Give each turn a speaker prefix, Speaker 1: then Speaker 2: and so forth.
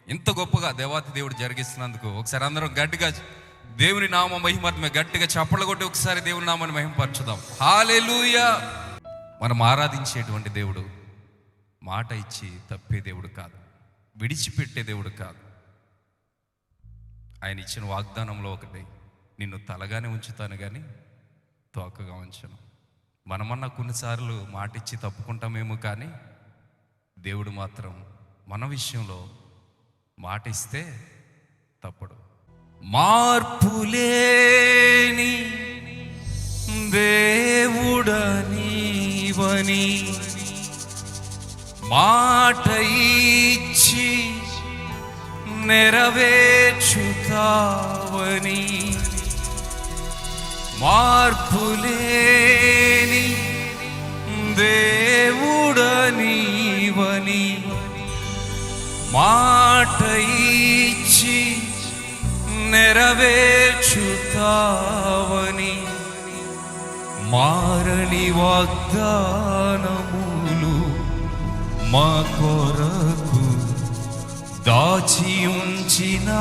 Speaker 1: ఇంత గొప్పగా దేవాతి దేవుడు జరిగిస్తున్నందుకు ఒకసారి అందరం గట్టిగా దేవుని నామ మహిమాత్మే గట్టిగా చప్పట్లు కొట్టి ఒకసారి దేవుని నామాన్ని మహిమపరచుదాం. హల్లెలూయా. మనం ఆరాధించేటువంటి దేవుడు మాట ఇచ్చి తప్పే దేవుడు కాదు, విడిచిపెట్టే దేవుడు కాదు. ఆయన ఇచ్చిన వాగ్దానంలో ఒకటి, నిన్ను తలగానే ఉంచుతాను కానీ తోకగా ఉంచను. మనమన్నా కొన్నిసార్లు మాట ఇచ్చి తప్పుకుంటామేమో, కానీ దేవుడు మాత్రం మన విషయంలో మాట ఇస్తే తప్పడు. మార్పులేని దేవుడనీవని మాట ఇచ్చి నెరవేర్చుతావని, మార్పులేని దేవుడనీవని మాట ఇచ్చి నెరవేర్చుతావని, మారని వాగ్దానములు మా కొరకు దాచి ఉంచినావని,